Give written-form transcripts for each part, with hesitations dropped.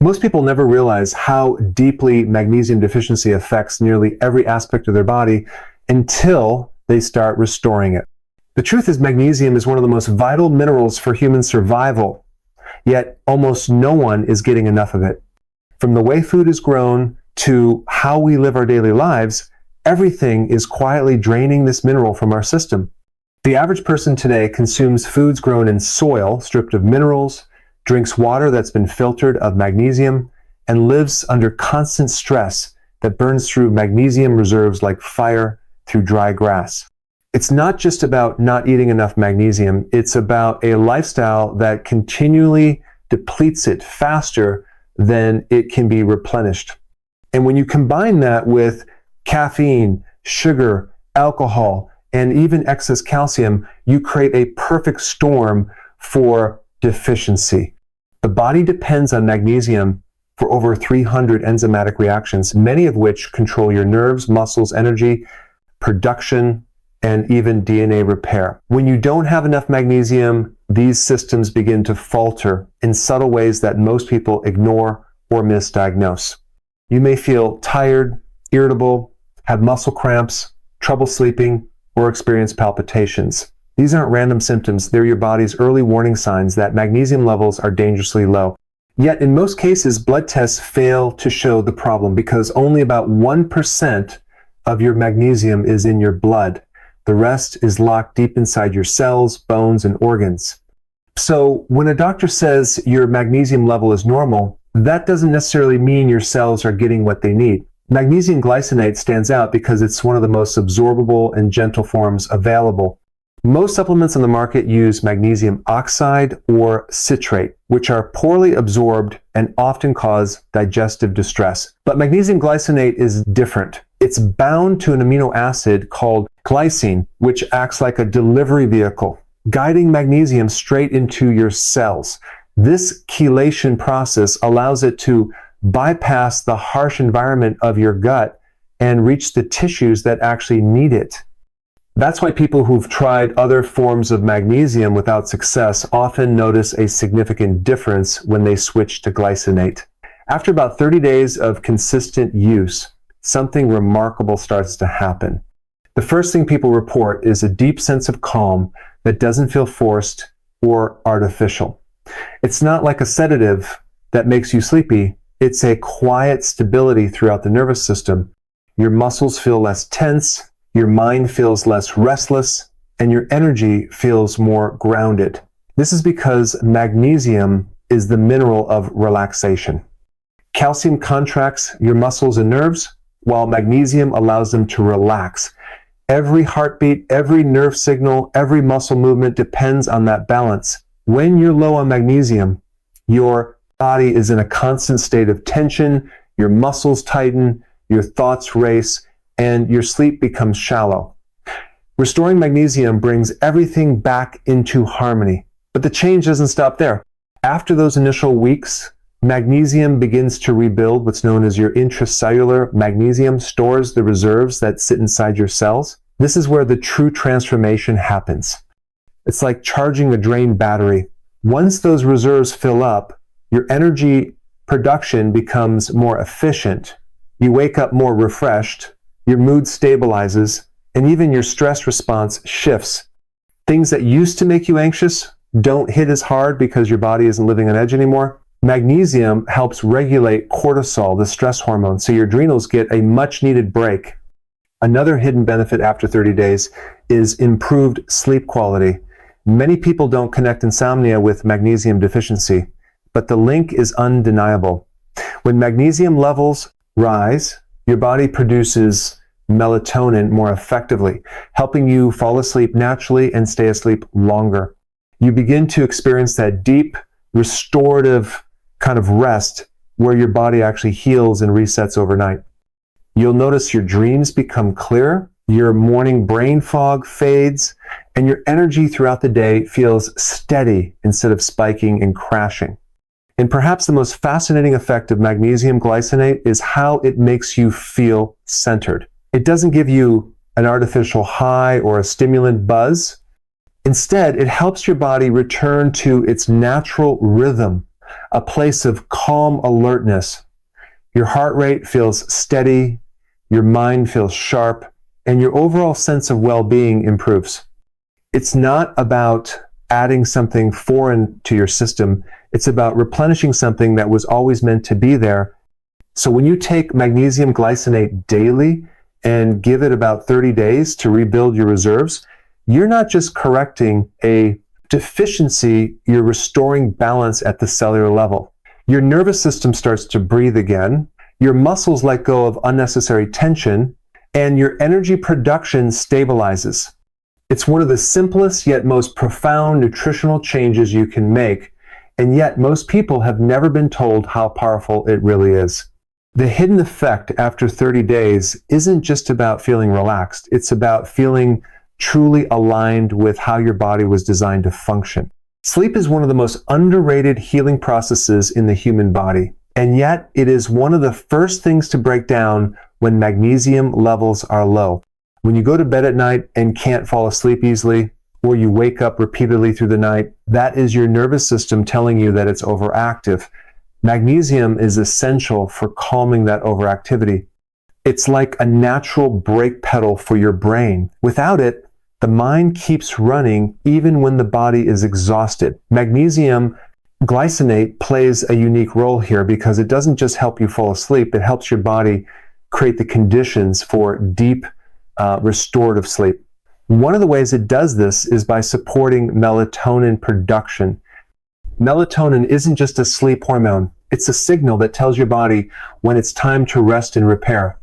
Most people never realize how deeply magnesium deficiency affects nearly every aspect of their body until they start restoring it. The truth is, magnesium is one of the most vital minerals for human survival, yet almost no one is getting enough of it. From the way food is grown to how we live our daily lives, everything is quietly draining this mineral from our system. The average person today consumes foods grown in soil, stripped of minerals, drinks water that's been filtered of magnesium, and lives under constant stress that burns through magnesium reserves like fire through dry grass. It's not just about not eating enough magnesium, it's about a lifestyle that continually depletes it faster than it can be replenished. And when you combine that with caffeine, sugar, alcohol, and even excess calcium, you create a perfect storm for deficiency. The body depends on magnesium for over 300 enzymatic reactions, many of which control your nerves, muscles, energy, production, and even DNA repair. When you don't have enough magnesium, these systems begin to falter in subtle ways that most people ignore or misdiagnose. You may feel tired, irritable, have muscle cramps, trouble sleeping, or experience palpitations. These aren't random symptoms, they're your body's early warning signs that magnesium levels are dangerously low. Yet in most cases, blood tests fail to show the problem because only about 1% of your magnesium is in your blood. The rest is locked deep inside your cells, bones, and organs. So when a doctor says your magnesium level is normal, that doesn't necessarily mean your cells are getting what they need. Magnesium glycinate stands out because it's one of the most absorbable and gentle forms available. Most supplements on the market use magnesium oxide or citrate, which are poorly absorbed and often cause digestive distress. But magnesium glycinate is different. It's bound to an amino acid called glycine, which acts like a delivery vehicle, guiding magnesium straight into your cells. This chelation process allows it to bypass the harsh environment of your gut and reach the tissues that actually need it. That's why people who've tried other forms of magnesium without success often notice a significant difference when they switch to glycinate. After about 30 days of consistent use, something remarkable starts to happen. The first thing people report is a deep sense of calm that doesn't feel forced or artificial. It's not like a sedative that makes you sleepy. It's a quiet stability throughout the nervous system. Your muscles feel less tense, your mind feels less restless, and your energy feels more grounded. This is because magnesium is the mineral of relaxation. Calcium contracts your muscles and nerves, while magnesium allows them to relax. Every heartbeat, every nerve signal, every muscle movement depends on that balance. When you're low on magnesium, your body is in a constant state of tension, your muscles tighten, your thoughts race, and your sleep becomes shallow. Restoring magnesium brings everything back into harmony. But the change doesn't stop there. After those initial weeks, magnesium begins to rebuild what's known as your intracellular magnesium, stores the reserves that sit inside your cells. This is where the true transformation happens. It's like charging a drained battery. Once those reserves fill up, your energy production becomes more efficient. You wake up more refreshed, your mood stabilizes, and even your stress response shifts. Things that used to make you anxious don't hit as hard because your body isn't living on edge anymore. Magnesium helps regulate cortisol, the stress hormone, so your adrenals get a much needed break. Another hidden benefit after 30 days is improved sleep quality. Many people don't connect insomnia with magnesium deficiency, but the link is undeniable. When magnesium levels rise, your body produces melatonin more effectively, helping you fall asleep naturally and stay asleep longer. You begin to experience that deep, restorative kind of rest where your body actually heals and resets overnight. You'll notice your dreams become clearer, your morning brain fog fades, and your energy throughout the day feels steady instead of spiking and crashing. And perhaps the most fascinating effect of magnesium glycinate is how it makes you feel centered. It doesn't give you an artificial high or a stimulant buzz. Instead, it helps your body return to its natural rhythm a place of calm alertness. Your heart rate feels steady, your mind feels sharp, and your overall sense of well-being improves. It's not about adding something foreign to your system. It's about replenishing something that was always meant to be there. So when you take magnesium glycinate daily and give it about 30 days to rebuild your reserves, you're not just correcting a deficiency, you're restoring balance at the cellular level. Your nervous system starts to breathe again, your muscles let go of unnecessary tension, and your energy production stabilizes. It's one of the simplest yet most profound nutritional changes you can make, and yet most people have never been told how powerful it really is. The hidden effect after 30 days isn't just about feeling relaxed, it's about feeling truly aligned with how your body was designed to function. Sleep is one of the most underrated healing processes in the human body, and yet it is one of the first things to break down when magnesium levels are low. When you go to bed at night and can't fall asleep easily, or you wake up repeatedly through the night, that is your nervous system telling you that it's overactive. Magnesium is essential for calming that overactivity. It's like a natural brake pedal for your brain. Without it, the mind keeps running even when the body is exhausted. Magnesium glycinate plays a unique role here because it doesn't just help you fall asleep, it helps your body create the conditions for deep, restorative sleep. One of the ways it does this is by supporting melatonin production. Melatonin isn't just a sleep hormone, it's a signal that tells your body when it's time to rest and repair.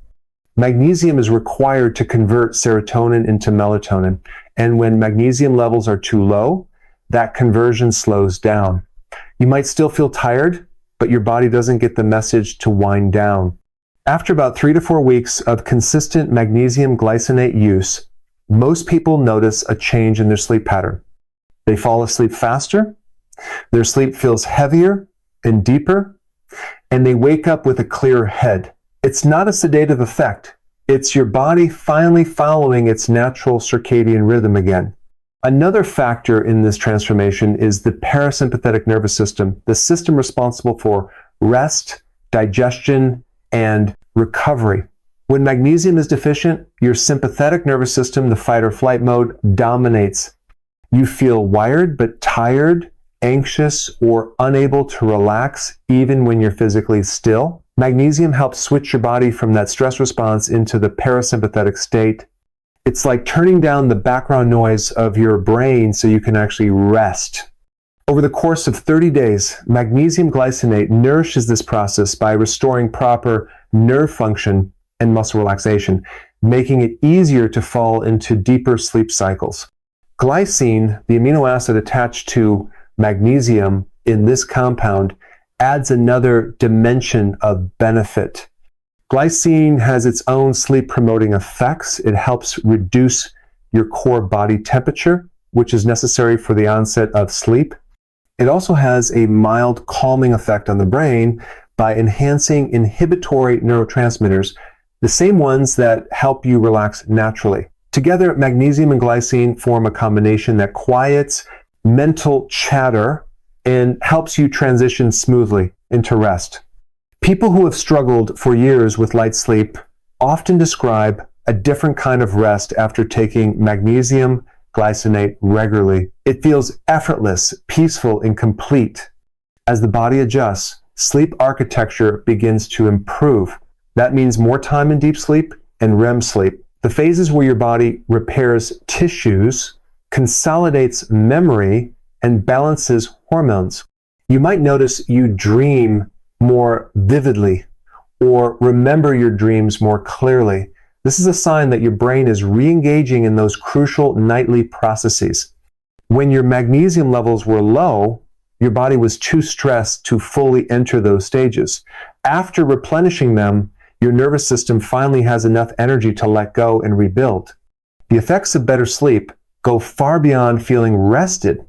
Magnesium is required to convert serotonin into melatonin, and when magnesium levels are too low, that conversion slows down. You might still feel tired, but your body doesn't get the message to wind down. After about 3 to 4 weeks of consistent magnesium glycinate use, most people notice a change in their sleep pattern. They fall asleep faster, their sleep feels heavier and deeper, and they wake up with a clearer head. It's not a sedative effect. It's your body finally following its natural circadian rhythm again. Another factor in this transformation is the parasympathetic nervous system, the system responsible for rest, digestion, and recovery. When magnesium is deficient, your sympathetic nervous system, the fight or flight mode, dominates. You feel wired but tired, anxious, or unable to relax even when you're physically still. Magnesium helps switch your body from that stress response into the parasympathetic state. It's like turning down the background noise of your brain so you can actually rest. Over the course of 30 days, magnesium glycinate nourishes this process by restoring proper nerve function and muscle relaxation, making it easier to fall into deeper sleep cycles. Glycine, the amino acid attached to magnesium in this compound, adds another dimension of benefit. Glycine has its own sleep-promoting effects. It helps reduce your core body temperature, which is necessary for the onset of sleep. It also has a mild calming effect on the brain by enhancing inhibitory neurotransmitters, the same ones that help you relax naturally. Together, magnesium and glycine form a combination that quiets mental chatter and helps you transition smoothly into rest. People who have struggled for years with light sleep often describe a different kind of rest after taking magnesium glycinate regularly. It feels effortless, peaceful, and complete. As the body adjusts, sleep architecture begins to improve. That means more time in deep sleep and REM sleep, the phases where your body repairs tissues, consolidates memory, and balances hormones. You might notice you dream more vividly or remember your dreams more clearly. This is a sign that your brain is re-engaging in those crucial nightly processes. When your magnesium levels were low, your body was too stressed to fully enter those stages. After replenishing them, your nervous system finally has enough energy to let go and rebuild. The effects of better sleep go far beyond feeling rested.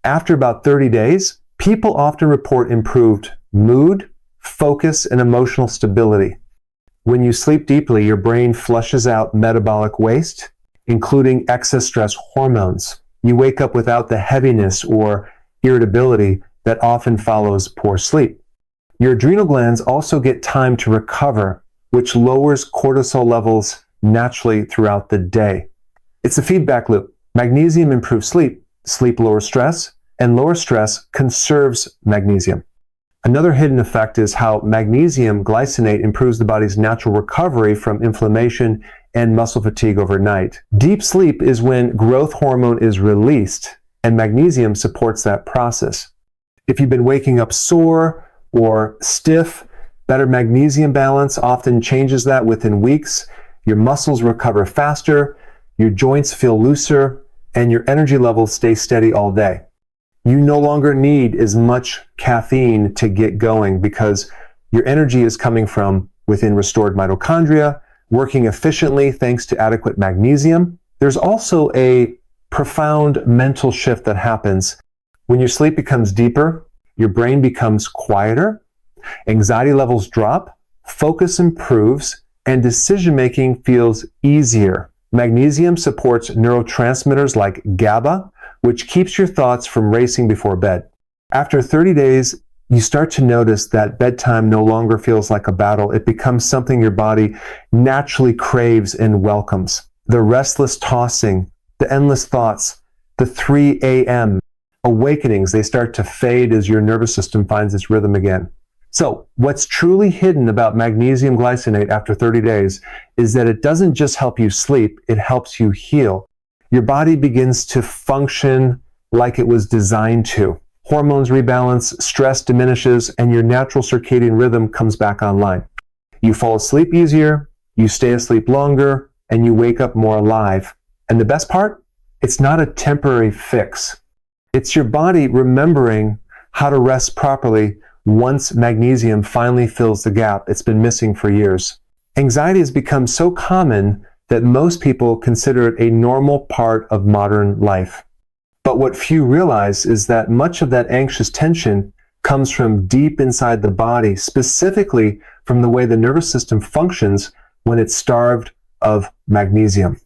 After about 30 days, people often report improved mood, focus, and emotional stability. When you sleep deeply, your brain flushes out metabolic waste, including excess stress hormones. You wake up without the heaviness or irritability, that often follows poor sleep. Your adrenal glands also get time to recover, which lowers cortisol levels naturally throughout the day. It's a feedback loop. Magnesium improves sleep, sleep lowers stress, and lower stress conserves magnesium. Another hidden effect is how magnesium glycinate improves the body's natural recovery from inflammation and muscle fatigue overnight. Deep sleep is when growth hormone is released, and magnesium supports that process. If you've been waking up sore or stiff, better magnesium balance often changes that within weeks. Your muscles recover faster, your joints feel looser, and your energy levels stay steady all day. You no longer need as much caffeine to get going because your energy is coming from within restored mitochondria, working efficiently thanks to adequate magnesium. There's also a profound mental shift that happens. When your sleep becomes deeper, your brain becomes quieter, anxiety levels drop, focus improves, and decision-making feels easier. Magnesium supports neurotransmitters like GABA, which keeps your thoughts from racing before bed. After 30 days, you start to notice that bedtime no longer feels like a battle. It becomes something your body naturally craves and welcomes. The restless tossing, the endless thoughts, the 3 a.m. awakenings, they start to fade as your nervous system finds its rhythm again. So what's truly hidden about magnesium glycinate after 30 days is that it doesn't just help you sleep, it helps you heal. Your body begins to function like it was designed to. Hormones rebalance, stress diminishes, and your natural circadian rhythm comes back online. You fall asleep easier, you stay asleep longer, and you wake up more alive. And the best part? It's not a temporary fix. It's your body remembering how to rest properly once magnesium finally fills the gap it's been missing for years. Anxiety has become so common that most people consider it a normal part of modern life. But what few realize is that much of that anxious tension comes from deep inside the body, specifically from the way the nervous system functions when it's starved of magnesium.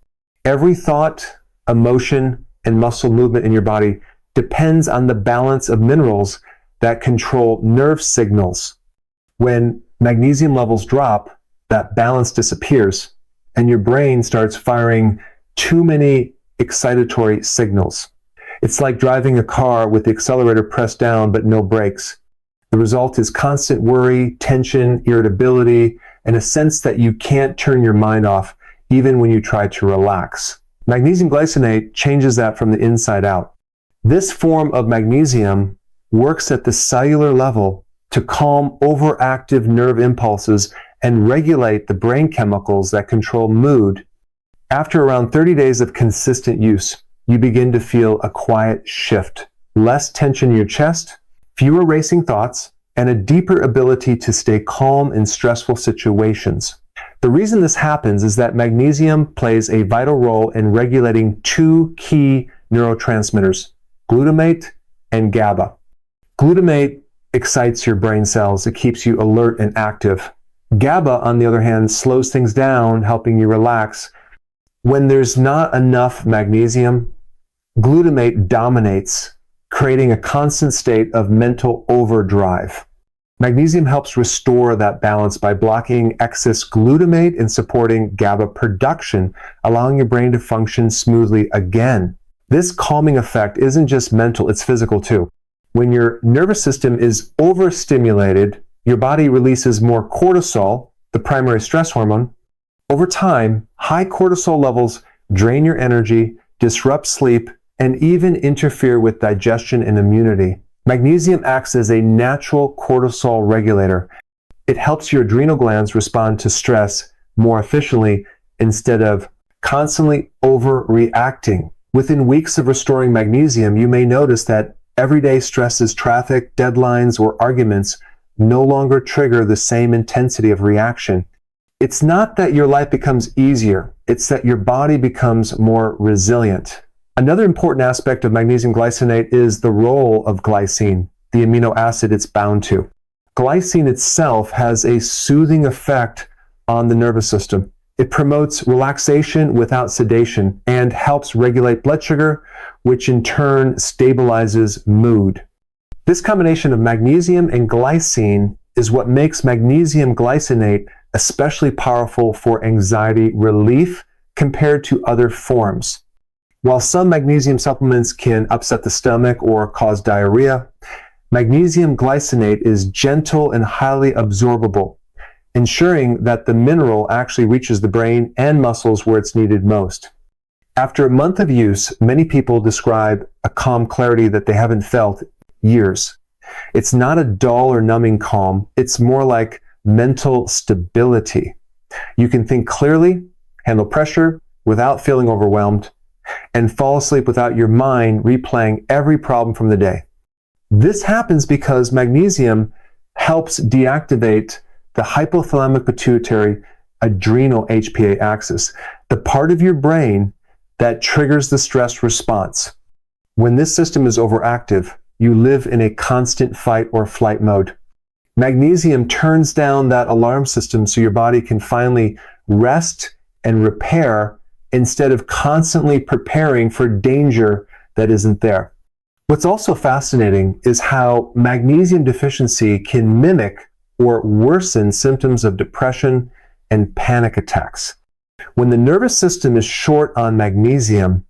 Every thought, emotion, and muscle movement in your body depends on the balance of minerals that control nerve signals. When magnesium levels drop, that balance disappears, and your brain starts firing too many excitatory signals. It's like driving a car with the accelerator pressed down but no brakes. The result is constant worry, tension, irritability, and a sense that you can't turn your mind off even when you try to relax. Magnesium glycinate changes that from the inside out. This form of magnesium works at the cellular level to calm overactive nerve impulses and regulate the brain chemicals that control mood. After around 30 days of consistent use, you begin to feel a quiet shift, less tension in your chest, fewer racing thoughts, and a deeper ability to stay calm in stressful situations. The reason this happens is that magnesium plays a vital role in regulating two key neurotransmitters, glutamate and GABA. Glutamate excites your brain cells. It keeps you alert and active. GABA, on the other hand, slows things down, helping you relax. When there's not enough magnesium, glutamate dominates, creating a constant state of mental overdrive. Magnesium helps restore that balance by blocking excess glutamate and supporting GABA production, allowing your brain to function smoothly again. This calming effect isn't just mental, it's physical too. When your nervous system is overstimulated, your body releases more cortisol, the primary stress hormone. Over time, high cortisol levels drain your energy, disrupt sleep, and even interfere with digestion and immunity. Magnesium acts as a natural cortisol regulator. It helps your adrenal glands respond to stress more efficiently instead of constantly overreacting. Within weeks of restoring magnesium, you may notice that everyday stresses, traffic, deadlines, or arguments no longer trigger the same intensity of reaction. It's not that your life becomes easier, it's that your body becomes more resilient. Another important aspect of magnesium glycinate is the role of glycine, the amino acid it's bound to. Glycine itself has a soothing effect on the nervous system. It promotes relaxation without sedation and helps regulate blood sugar, which in turn stabilizes mood. This combination of magnesium and glycine is what makes magnesium glycinate especially powerful for anxiety relief compared to other forms. While some magnesium supplements can upset the stomach or cause diarrhea, magnesium glycinate is gentle and highly absorbable, ensuring that the mineral actually reaches the brain and muscles where it's needed most. After a month of use, many people describe a calm clarity that they haven't felt years. It's not a dull or numbing calm, it's more like mental stability. You can think clearly, handle pressure without feeling overwhelmed, and fall asleep without your mind replaying every problem from the day. This happens because magnesium helps deactivate the hypothalamic pituitary adrenal HPA axis, the part of your brain that triggers the stress response. When this system is overactive, you live in a constant fight or flight mode. Magnesium turns down that alarm system so your body can finally rest and repair instead of constantly preparing for danger that isn't there. What's also fascinating is how magnesium deficiency can mimic or worsen symptoms of depression and panic attacks. When the nervous system is short on magnesium,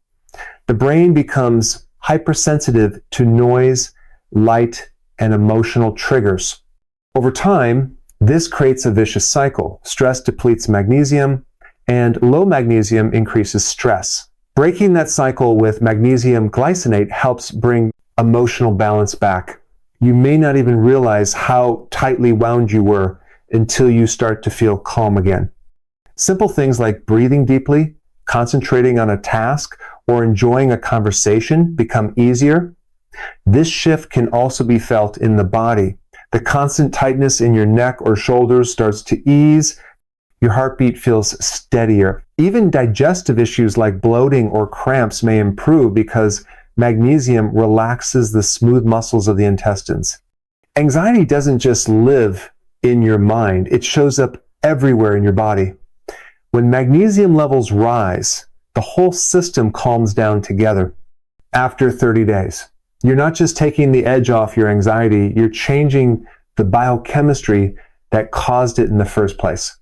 the brain becomes hypersensitive to noise, light, and emotional triggers. Over time, this creates a vicious cycle. Stress depletes magnesium, and low magnesium increases stress. Breaking that cycle with magnesium glycinate helps bring emotional balance back. You may not even realize how tightly wound you were until you start to feel calm again. Simple things like breathing deeply, concentrating on a task, or enjoying a conversation become easier. This shift can also be felt in the body. The constant tightness in your neck or shoulders starts to ease. Your heartbeat feels steadier. Even digestive issues like bloating or cramps may improve because magnesium relaxes the smooth muscles of the intestines. Anxiety doesn't just live in your mind, it shows up everywhere in your body. When magnesium levels rise, the whole system calms down together. After 30 days, you're not just taking the edge off your anxiety, you're changing the biochemistry that caused it in the first place.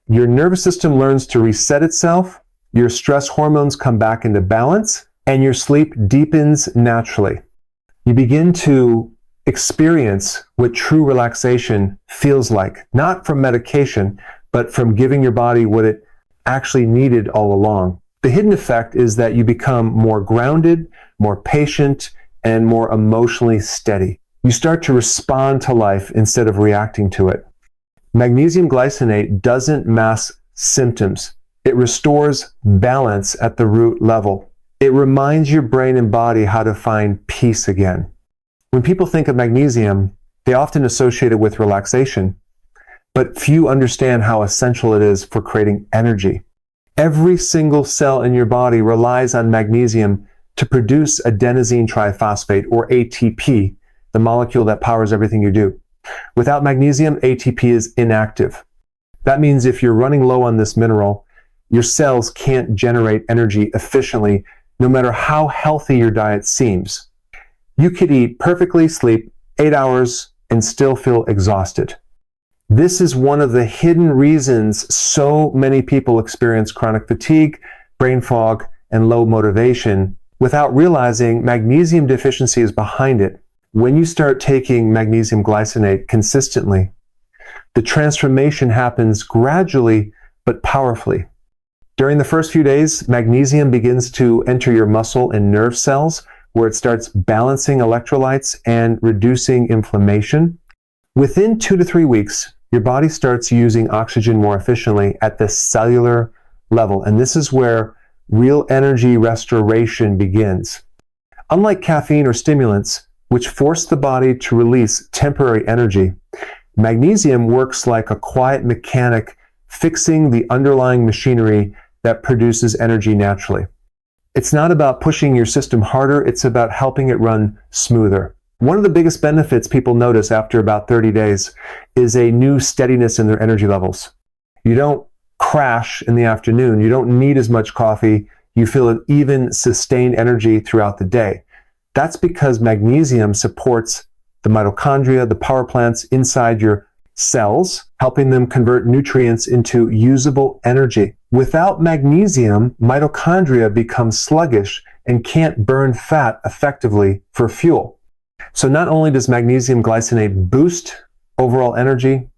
Your nervous system learns to reset itself, your stress hormones come back into balance, and your sleep deepens naturally. You begin to experience what true relaxation feels like, not from medication, but from giving your body what it actually needed all along. The hidden effect is that you become more grounded, more patient, and more emotionally steady. You start to respond to life instead of reacting to it. Magnesium glycinate doesn't mask symptoms. It restores balance at the root level. It reminds your brain and body how to find peace again. When people think of magnesium, they often associate it with relaxation, but few understand how essential it is for creating energy. Every single cell in your body relies on magnesium to produce adenosine triphosphate, or ATP, the molecule that powers everything you do. Without magnesium, ATP is inactive. That means if you're running low on this mineral, your cells can't generate energy efficiently, no matter how healthy your diet seems. You could eat perfectly, sleep 8 hours, and still feel exhausted. This is one of the hidden reasons so many people experience chronic fatigue, brain fog, and low motivation without realizing magnesium deficiency is behind it. When you start taking magnesium glycinate consistently, the transformation happens gradually but powerfully. During the first few days, magnesium begins to enter your muscle and nerve cells, where it starts balancing electrolytes and reducing inflammation. Within 2 to 3 weeks, your body starts using oxygen more efficiently at the cellular level, and this is where real energy restoration begins. Unlike caffeine or stimulants, which force the body to release temporary energy, magnesium works like a quiet mechanic fixing the underlying machinery that produces energy naturally. It's not about pushing your system harder, it's about helping it run smoother. One of the biggest benefits people notice after about 30 days is a new steadiness in their energy levels. You don't crash in the afternoon, you don't need as much coffee, you feel an even sustained energy throughout the day. That's because magnesium supports the mitochondria, the power plants inside your cells, helping them convert nutrients into usable energy. Without magnesium, mitochondria become sluggish and can't burn fat effectively for fuel. So not only does magnesium glycinate boost overall energy,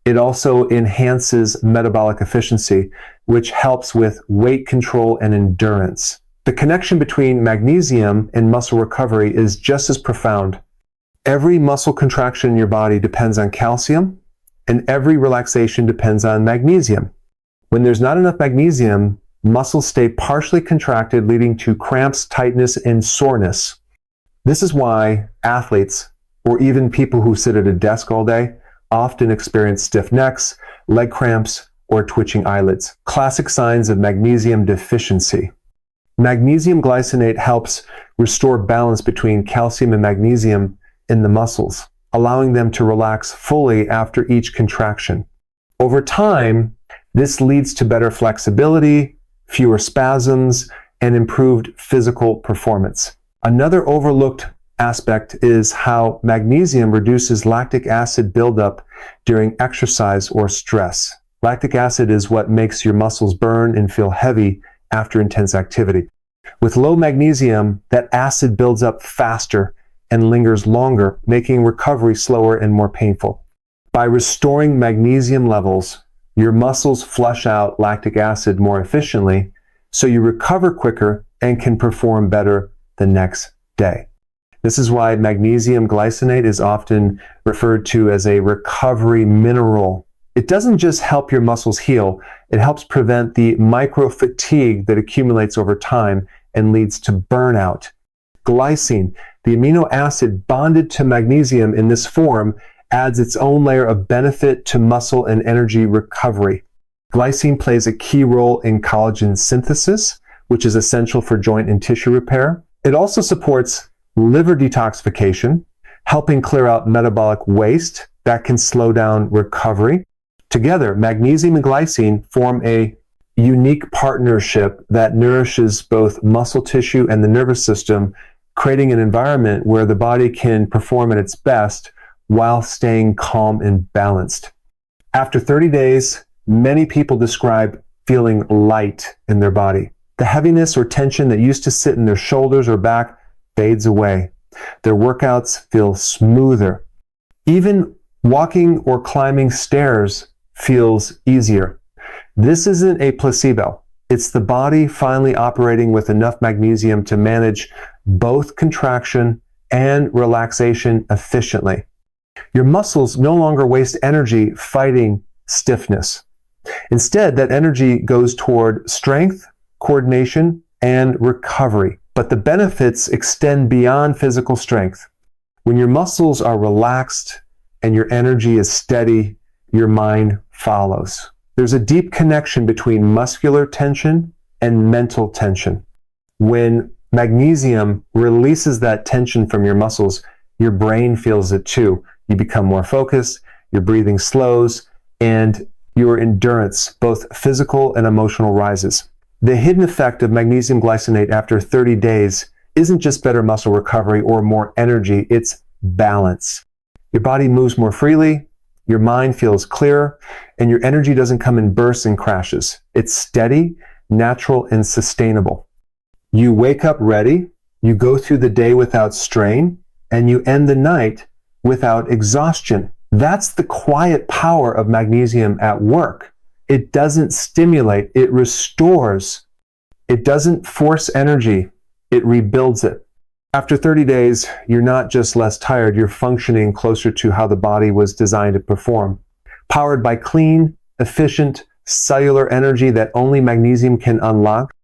it also enhances metabolic efficiency, which helps with weight control and endurance. The connection between magnesium and muscle recovery is just as profound. Every muscle contraction in your body depends on calcium, and every relaxation depends on magnesium. When there's not enough magnesium, muscles stay partially contracted, leading to cramps, tightness, and soreness. This is why athletes, or even people who sit at a desk all day, often experience stiff necks, leg cramps, or twitching eyelids. Classic signs of magnesium deficiency. Magnesium glycinate helps restore balance between calcium and magnesium in the muscles, allowing them to relax fully after each contraction. Over time, this leads to better flexibility, fewer spasms, and improved physical performance. Another overlooked aspect is how magnesium reduces lactic acid buildup during exercise or stress. Lactic acid is what makes your muscles burn and feel heavy after intense activity. With low magnesium, that acid builds up faster and lingers longer, making recovery slower and more painful. By restoring magnesium levels, your muscles flush out lactic acid more efficiently, so you recover quicker and can perform better the next day. This is why magnesium glycinate is often referred to as a recovery mineral. It doesn't just help your muscles heal, it helps prevent the micro-fatigue that accumulates over time and leads to burnout. Glycine, the amino acid bonded to magnesium in this form, adds its own layer of benefit to muscle and energy recovery. Glycine plays a key role in collagen synthesis, which is essential for joint and tissue repair. It also supports liver detoxification, helping clear out metabolic waste that can slow down recovery. Together, magnesium and glycine form a unique partnership that nourishes both muscle tissue and the nervous system, creating an environment where the body can perform at its best while staying calm and balanced. After 30 days, many people describe feeling light in their body. The heaviness or tension that used to sit in their shoulders or back fades away. Their workouts feel smoother. Even walking or climbing stairs feels easier. This isn't a placebo. It's the body finally operating with enough magnesium to manage both contraction and relaxation efficiently. Your muscles no longer waste energy fighting stiffness. Instead, that energy goes toward strength, coordination, and recovery. But the benefits extend beyond physical strength. When your muscles are relaxed and your energy is steady, your mind follows. There's a deep connection between muscular tension and mental tension. When magnesium releases that tension from your muscles, your brain feels it too. You become more focused, your breathing slows, and your endurance, both physical and emotional, rises. The hidden effect of magnesium glycinate after 30 days isn't just better muscle recovery or more energy, it's balance. Your body moves more freely, your mind feels clearer, and your energy doesn't come in bursts and crashes. It's steady, natural, and sustainable. You wake up ready, you go through the day without strain, and you end the night without exhaustion. That's the quiet power of magnesium at work. It doesn't stimulate, it restores. It doesn't force energy, it rebuilds it. After 30 days, you're not just less tired, you're functioning closer to how the body was designed to perform. Powered by clean, efficient, cellular energy that only magnesium can unlock,